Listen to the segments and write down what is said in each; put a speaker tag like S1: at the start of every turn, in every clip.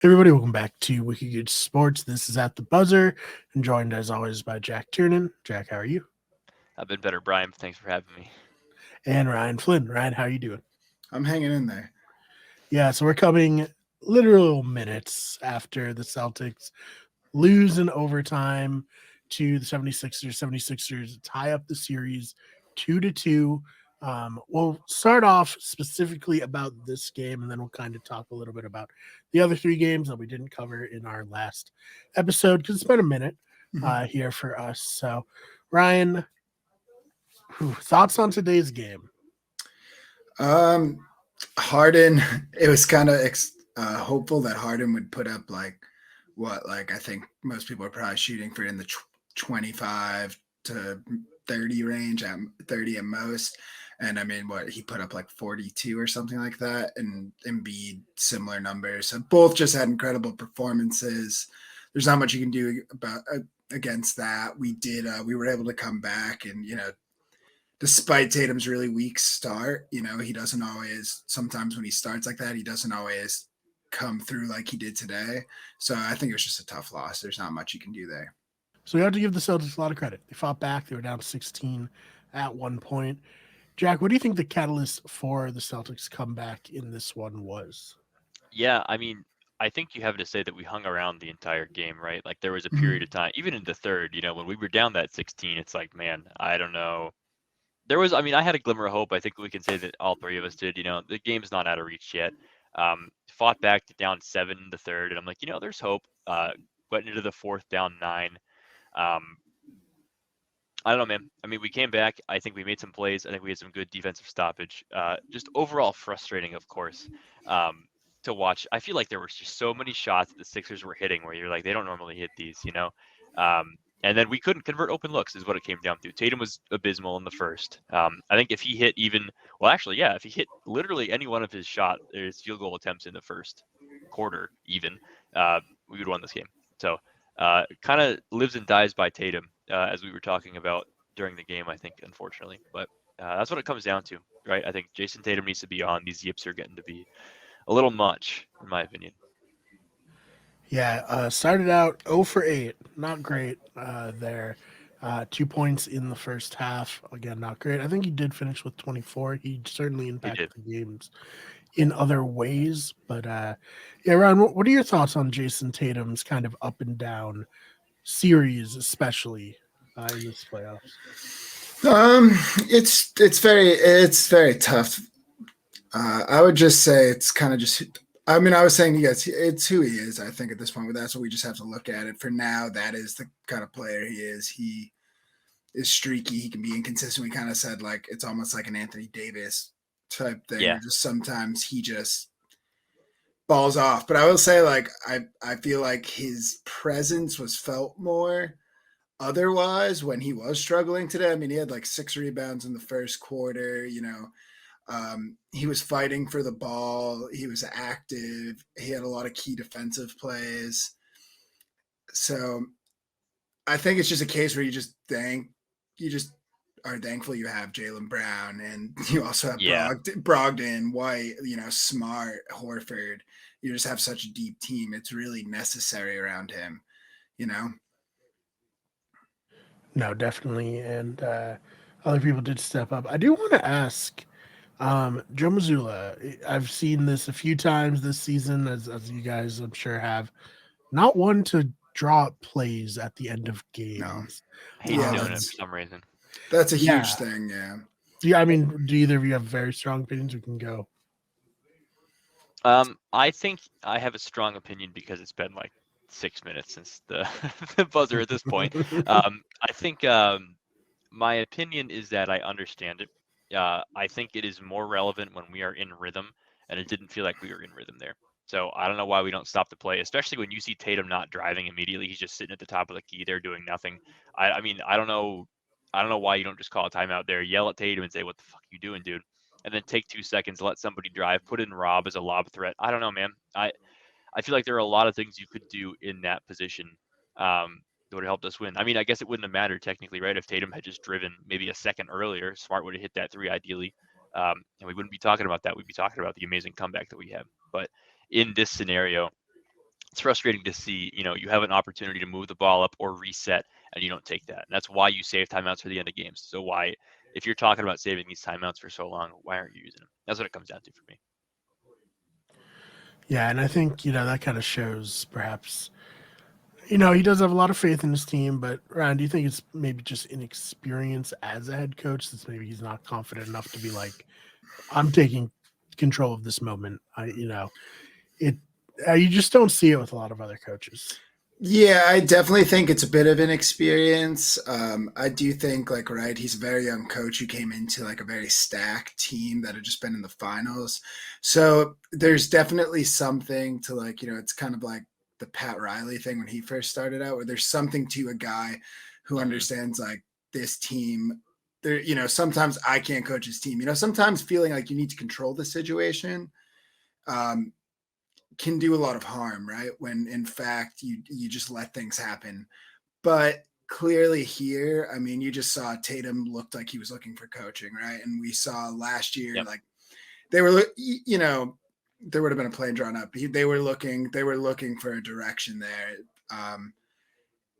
S1: Everybody, welcome back to Wicked Good Sports. This is At the Buzzer, and joined as always by Jack Tiernan. Jack, how are you?
S2: I've been better, Brian. Thanks for having me.
S1: And Ryan Flynn. Ryan, how are you doing?
S3: I'm hanging in there.
S1: Yeah, so we're coming literal minutes after the Celtics lose in overtime to the 76ers. 76ers tie up the series 2-2. We'll start off specifically about this game, and then we'll kind of talk a little bit about the other three games that we didn't cover in our last episode because it's been a minute here for us. So, Ryan, thoughts on today's game?
S3: Harden. It was kind of hopeful that Harden would put up I think most people are probably shooting for in the 25 to 30 range, at 30 at most. And I mean, what he put up like 42 or something like that, and Embiid similar numbers. So both just had incredible performances. There's not much you can do about against that. We were able to come back, and despite Tatum's really weak start, he doesn't always. Sometimes when he starts like that, he doesn't always come through like he did today. So I think it was just a tough loss. There's not much you can do there.
S1: So we have to give the Celtics a lot of credit. They fought back. They were down 16 at one point. Jack, what do you think the catalyst for the Celtics comeback in this one was?
S2: Yeah, I mean, I think you have to say that we hung around the entire game, right? Like there was a
S3: Mhm.
S2: period of time, even in the third, when we were down that 16, it's like, man, I don't know. I mean, I had a glimmer of hope. I think we can say that all three of us did. The game's not out of reach yet. Fought back to down 7 in the third, and I'm like, there's hope. Went into the fourth down 9. Um, I don't know, man. I mean, we came back. I think we made some plays. I think we had some good defensive stoppage. Just overall frustrating, of course, to watch. I feel like there was just so many shots that the Sixers were hitting where you're like, they don't normally hit these. And then we couldn't convert open looks is what it came down to. Tatum was abysmal in the first. I think if he hit if he hit literally any one of his field goal attempts in the first quarter, even, we would won this game. So kind of lives and dies by Tatum, as we were talking about during the game, I think, unfortunately. But that's what it comes down to, right? I think Jason Tatum needs to be on. These yips are getting to be a little much, in my opinion.
S1: Yeah, started out 0 for 8. Not great there. 2 points in the first half. Again, not great. I think he did finish with 24. He certainly
S2: He
S1: impacted
S2: did.
S1: the games in other ways. But yeah, Ryan, what are your thoughts on Jason Tatum's kind of up and down series, especially in this playoffs?
S3: Um, it's very tough. I would just say it's kind of just. I mean, I was saying to you guys, it's who he is. I think at this point, but that's what we just have to look at it. For now, that is the kind of player he is. He is streaky. He can be inconsistent. We kind of said like it's almost like an Anthony Davis type thing.
S2: Yeah.
S3: Just sometimes he just balls off. But I will say like I feel like his presence was felt more otherwise when he was struggling today. I mean, he had like 6 rebounds in the first quarter. He was fighting for the ball. He was active. He had a lot of key defensive plays. So I think it's just a case where you just are thankful you have Jaylen Brown, and you also have
S2: Yeah.
S3: Brogdon, White, Smart, Horford. You just have such a deep team. It's really necessary around him, you know?
S1: No, definitely. And other people did step up. I do want to ask Joe Mazzulla. I've seen this a few times this season, as you guys I'm sure have. Not one to draw up plays at the end of
S3: No.
S1: games.
S2: Hates
S3: Yeah,
S2: doing it
S1: Um,
S2: for some reason.
S3: that's a
S1: yeah.
S3: huge thing, yeah.
S1: Yeah, I mean, do either of you have very strong opinions? We can go.
S2: I think I have a strong opinion because it's been like 6 minutes since the, the buzzer at this point. I think my opinion is that I understand it. I think it is more relevant when we are in rhythm, and it didn't feel like we were in rhythm there. So I don't know why we don't stop the play, especially when you see Tatum not driving immediately. He's just sitting at the top of the key there doing nothing. I mean, I don't know. I don't know why you don't just call a timeout there, yell at Tatum and say, "What the fuck are you doing, dude?" And then take 2 seconds, let somebody drive, put in Rob as a lob threat. I don't know, man. I feel like there are a lot of things you could do in that position that would have helped us win. I mean, I guess it wouldn't have mattered technically, right? If Tatum had just driven maybe a second earlier, Smart would have hit that three ideally, and we wouldn't be talking about that. We'd be talking about the amazing comeback that we have. But in this scenario, it's frustrating to see, you have an opportunity to move the ball up or reset and you don't take that. And that's why you save timeouts for the end of games. So why, if you're talking about saving these timeouts for so long, why aren't you using them? That's what it comes down to for me.
S1: Yeah, and I think, that kind of shows perhaps, he does have a lot of faith in his team, but Ryan, do you think it's maybe just inexperience as a head coach? That maybe he's not confident enough to be like, I'm taking control of this moment. It, you just don't see it with a lot of other coaches.
S3: Yeah, I definitely think it's a bit of an experience. I do think, like, right, he's a very young coach who came into like a very stacked team that had just been in the finals. So there's definitely something to, like, it's kind of like the Pat Riley thing when he first started out, where there's something to a guy who understands like this team. There, sometimes I can't coach his team. Sometimes feeling like you need to control the situation. Can do a lot of harm, right? When in fact you just let things happen. But clearly here, I mean, you just saw Tatum looked like he was looking for coaching, right? And we saw last year,
S2: Yep.
S3: like they were, there would have been a play drawn up. They were looking for a direction there.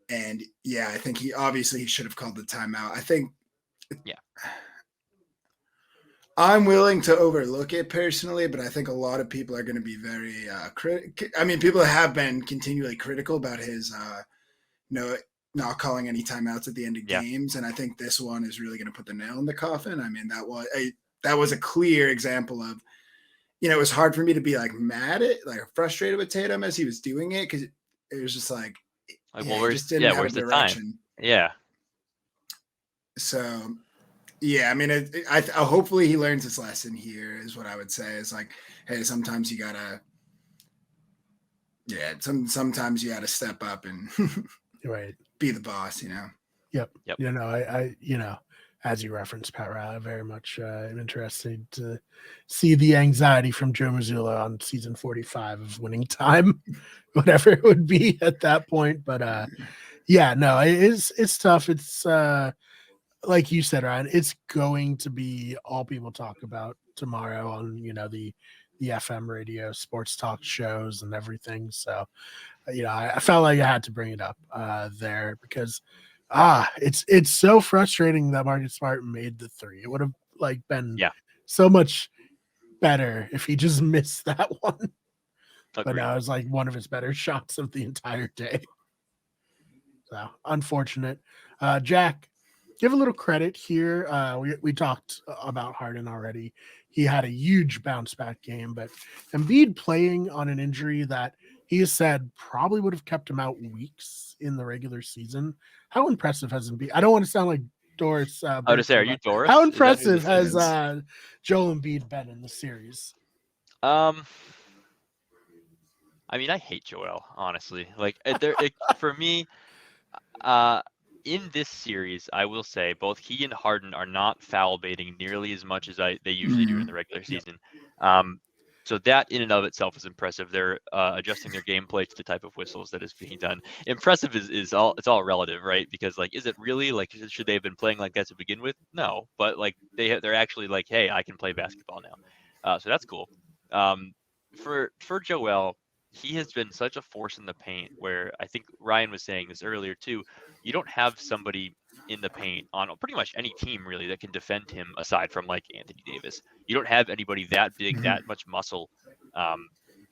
S3: And yeah, I think he should have called the timeout. I think,
S2: Yeah.
S3: I'm willing to overlook it personally, but I think a lot of people are going to be very critical. I mean, people have been continually critical about his no not calling any timeouts at the end of
S2: Yeah.
S3: games, and I think this one is really going to put the nail in the coffin. I mean, that was a clear example of, it was hard for me to be like mad at, like frustrated with Tatum as he was doing it, because it was just like,
S2: Well,
S3: he just didn't have a
S2: where's the time?
S3: direction.
S2: Yeah.
S3: So yeah, I mean, hopefully he learns his lesson here. Is what I would say. Is like, hey, sometimes you gotta, sometimes you gotta step up and
S1: Right.
S3: be the boss.
S1: Yep.
S2: Yep.
S1: I as you referenced, Pat Riley, very much interested to see the anxiety from Joe Mazzulla on season 45 of Winning Time, whatever it would be at that point. But yeah, no, it's tough. It's like you said, Ryan, it's going to be all people talk about tomorrow on, the FM radio, sports talk shows and everything. So, I felt like I had to bring it up there because it's so frustrating that Marcus Smart made the three. It would have like been so much better if he just missed that one. But
S2: Agreed.
S1: now it was like one of his better shots of the entire day. So unfortunate. Jack, give a little credit here. We talked about Harden already. He had a huge bounce back game, but Embiid playing on an injury that he has said probably would have kept him out weeks in the regular season. How impressive has Embiid? I don't want to sound like Doris.
S2: I would say, are you Doris?
S1: How
S2: Is that who
S1: impressive
S2: this
S1: has
S2: is?
S1: Joel Embiid been in the series?
S2: I mean, I hate Joel, honestly. Like, for me, in this series, I will say both he and Harden are not foul baiting nearly as much as they usually do in the regular season. So that in and of itself is impressive. They're adjusting their gameplay to the type of whistles that is being done. Impressive is all relative, right? Because like, is it really like, should they have been playing like that to begin with? No, but like they're actually like, hey, I can play basketball now. So that's cool. For Joel, he has been such a force in the paint where I think Ryan was saying this earlier too. You don't have somebody in the paint on pretty much any team really that can defend him aside from like Anthony Davis. You don't have anybody that big, that much muscle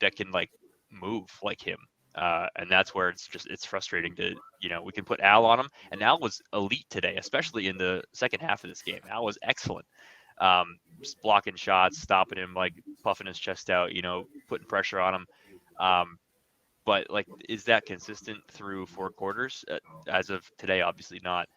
S2: that can like move like him. And that's where it's frustrating to, we can put Al on him, and Al was elite today, especially in the second half of this game. Al was excellent. Just blocking shots, stopping him, like puffing his chest out, putting pressure on him. But like, is that consistent through 4 quarters? As of today, obviously not.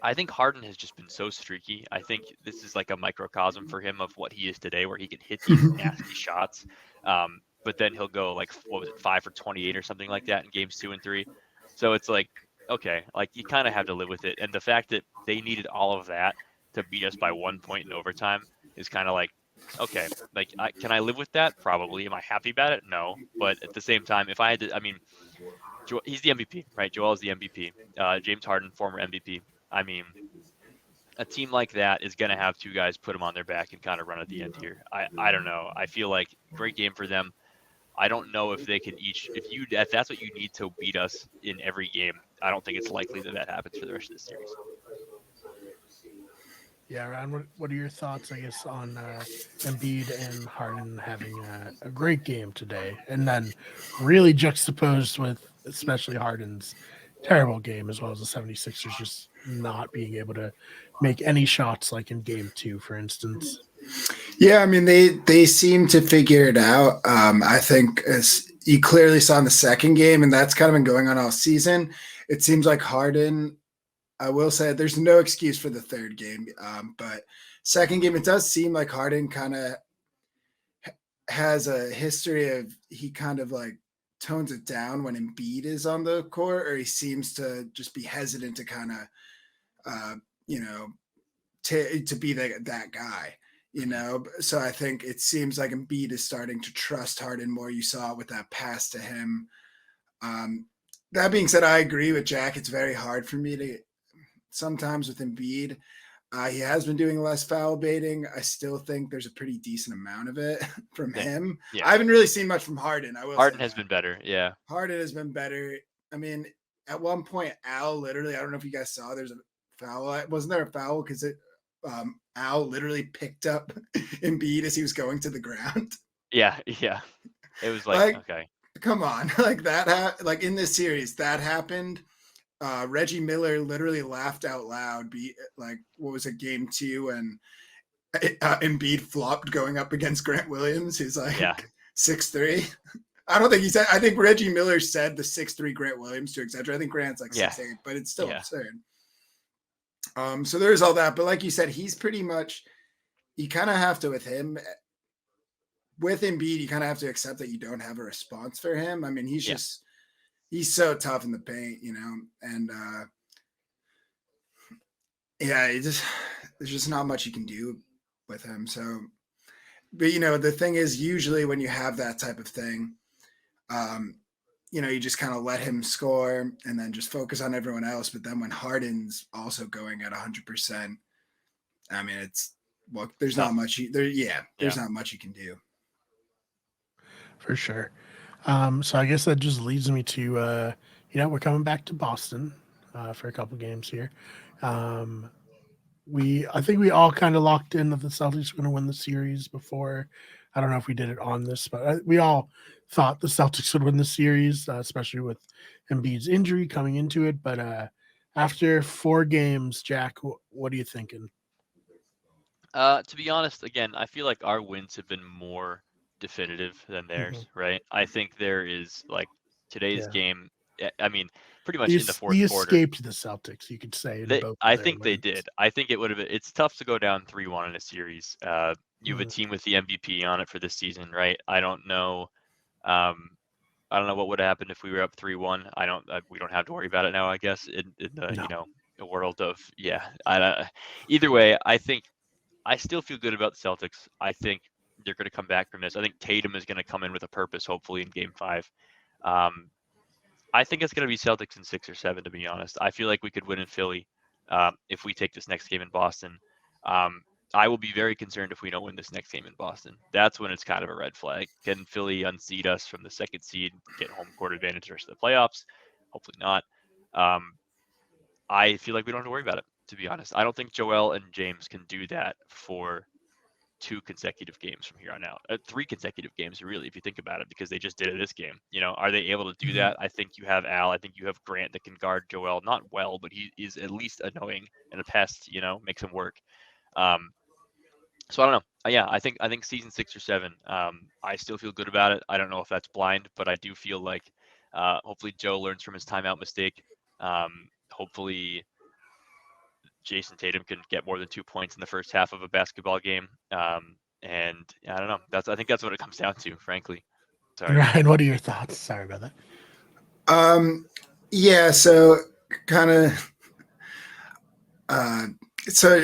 S2: I think Harden has just been so streaky. I think this is like a microcosm for him of what he is today, where he can hit these nasty shots. But then he'll go like, what was it, 5 for 28 or something like that in games 2 and 3. So it's like, okay, like you kind of have to live with it. And the fact that they needed all of that to beat us by 1 point in overtime is kind of like, okay, like can I live with that? Probably. Am I happy about it? No. But at the same time, if I had to, I mean, he's the MVP, right? Joel is the MVP. James Harden, former MVP. I mean, a team like that is going to have 2 guys put them on their back and kind of run at the end here. I don't know. I feel like great game for them. I don't know if they can each. If that's what you need to beat us in every game, I don't think it's likely that happens for the rest of the series.
S1: Yeah, Ryan, what are your thoughts, I guess, on Embiid and Harden having a great game today, and then really juxtaposed with especially Harden's terrible game, as well as the 76ers just not being able to make any shots like in game two, for instance.
S3: Yeah, I mean they seem to figure it out. I think as you clearly saw in the second game, and that's kind of been going on all season. It seems like Harden. I will say there's no excuse for the third game, but second game it does seem like Harden kind of has a history of he kind of like tones it down when Embiid is on the court, or he seems to just be hesitant to kind of, you know, to be that guy, you know. So I think it seems like Embiid is starting to trust Harden more. You saw it with that pass to him. That being said, I agree with Jack. It's very hard for me to sometimes with Embiid. He has been doing less foul baiting. I still think there's a pretty decent amount of it from him.
S2: Yeah.
S3: I haven't really seen much from Harden.
S2: Harden has been better. Yeah.
S3: Harden has been better. I mean, at one point, Al literally, I don't know if you guys saw, there's a foul. Wasn't there a foul? Because Al literally picked up Embiid as he was going to the ground.
S2: Yeah. Yeah. It was like okay.
S3: Come on. Like that, like in this series, that happened. Reggie Miller literally laughed out loud. Like, what was it, game 2? And Embiid flopped going up against Grant Williams. He's like 6'3". I don't think he said. I think Reggie Miller said the 6'3" Grant Williams to exaggerate. I think Grant's like 6'8", but it's still absurd. So there's all that. But like you said, he's pretty much. You kind of have to with him. With Embiid, you kind of have to accept that you don't have a response for him. I mean, he's just. He's so tough in the paint, you know, and there's just not much you can do with him. So, but you know, the thing is, usually when you have that type of thing, you know, you just kind of let him score and then just focus on everyone else. But then when Harden's also going at 100%, I mean, there's not much. There's not much you can do.
S1: For sure. So I guess that just leads me to, we're coming back to Boston for a couple games here. I think we all kind of locked in that the Celtics were going to win the series before. I don't know if we did it on this, but we all thought the Celtics would win the series, especially with Embiid's injury coming into it. But after 4 games, Jack, what are you thinking?
S2: To be honest, again, I feel like our wins have been more definitive than theirs, right? I think there is like today's game. I mean, pretty much in the fourth quarter,
S1: escaped the Celtics, you could say.
S2: I think they did. I think it would have been. It's tough to go down 3-1 in a series. You have a team with the MVP on it for this season, right? I don't know. I don't know what would have happened if we were up 3-1. We don't have to worry about it now, I guess. In the the world of either way, I think I still feel good about the Celtics. I think they're going to come back from this. I think Tatum is going to come in with a purpose, hopefully in Game 5. I think it's going to be Celtics in 6 or 7, to be honest. I feel like we could win in Philly if we take this next game in Boston. I will be very concerned if we don't win this next game in Boston. That's when it's kind of a red flag. Can Philly unseed us from the 2nd seed, get home court advantage the rest of the playoffs? Hopefully not. I feel like we don't have to worry about it, to be honest. I don't think Joel and James can do that for 2 consecutive games from here on out. 3 consecutive games, really, if you think about it, because they just did it this game. You know, are they able to do that? I think you have Al. I think you have Grant that can guard Joel, not well, but he is at least annoying and a pest. You know, makes him work. So I don't know. Yeah, I think season 6 or 7. I still feel good about it. I don't know if that's blind, but I do feel like hopefully Joe learns from his timeout mistake. Hopefully Jason Tatum can get more than 2 points in the first half of a basketball game. And I don't know. I think that's what it comes down to, frankly. Sorry.
S1: Ryan, what are your thoughts? Sorry about
S3: that. Yeah, so kind of so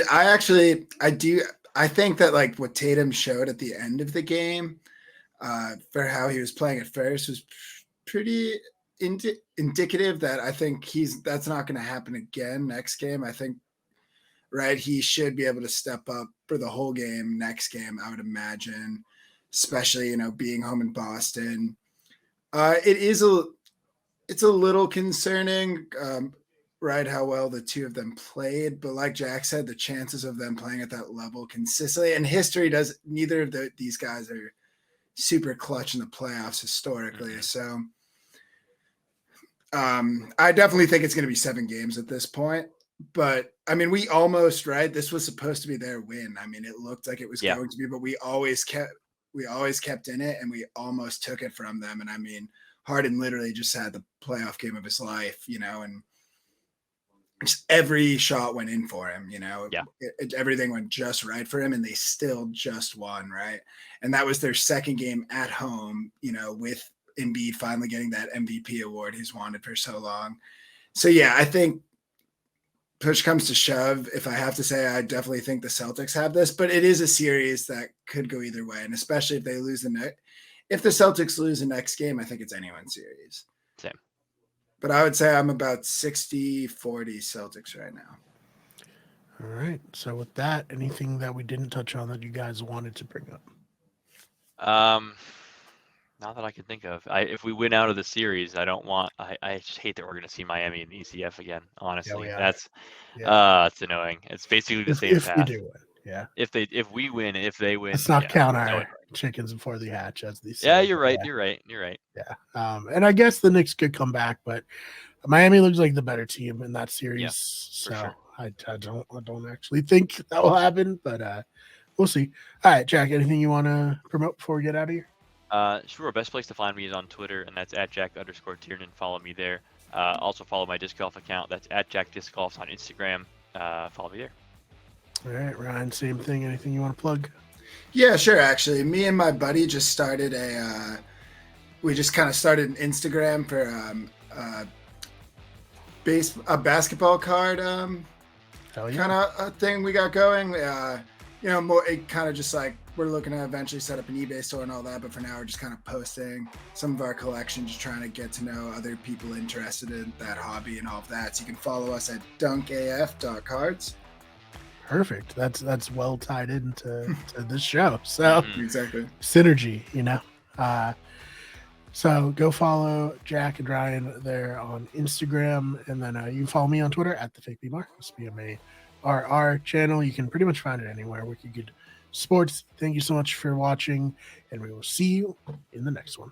S3: I think that like what Tatum showed at the end of the game for how he was playing at first was pretty indicative that I think that's not going to happen again next game. I think, right, he should be able to step up for the whole game next game, I would imagine. especially, being home in Boston. It's a little concerning, right, how well the two of them played. But like Jack said, the chances of them playing at that level consistently, and history does, neither of these guys are super clutch in the playoffs historically. So I definitely think it's going to be 7 games at this point. But I mean, we almost, right? This was supposed to be their win. I mean, it looked like it was going to be, but we always kept in it, and we almost took it from them. And I mean, Harden literally just had the playoff game of his life, and just every shot went in for him, everything went just right for him, and they still just won, right? And that was their second game at home, with Embiid finally getting that MVP award he's wanted for so long. So yeah, I think push comes to shove, if I have to say, I definitely think the Celtics have this, but it is a series that could go either way. And especially if if the Celtics lose the next game, I think it's anyone's series.
S2: Same.
S3: But I would say I'm about 60-40 Celtics right now.
S1: All right. So with that, anything that we didn't touch on that you guys wanted to bring up?
S2: Not that I can think of. If we win out of the series, I just hate that we're going to see Miami in the ECF again. Honestly, that's it's annoying. It's basically the same path.
S1: If we do win, yeah.
S2: If we win, if they win,
S1: let's not count our chickens before they hatch, as they say.
S2: Yeah, you're right. You're right.
S1: Yeah. And I guess the Knicks could come back, but Miami looks like the better team in that series.
S2: Yeah,
S1: so
S2: sure.
S1: I don't actually think that will happen, but we'll see. All right, Jack, anything you want to promote before we get out of here?
S2: Sure. Best place to find me is on Twitter, and that's @Jack_Tiernan. Follow me there. Also follow my disc golf account. That's @JackDiscGolf on Instagram. Follow me there.
S1: All right, Ryan, same thing. Anything you want to plug?
S3: Yeah, sure. Actually, me and my buddy just started we just kind of started an Instagram for a basketball card kind of a thing we got going. More it kind of just like we're looking to eventually set up an eBay store and all that, but for now we're just kind of posting some of our collection, just trying to get to know other people interested in that hobby and all of that. So you can follow us at dunkaf.cards.
S1: Perfect. That's well tied into this show. So
S3: exactly
S1: synergy, So go follow Jack and Ryan there on Instagram, and then you can follow me on Twitter @theFakeBMar. It's BMARR channel. You can pretty much find it anywhere where you get sports. Thank you so much for watching, and we will see you in the next one.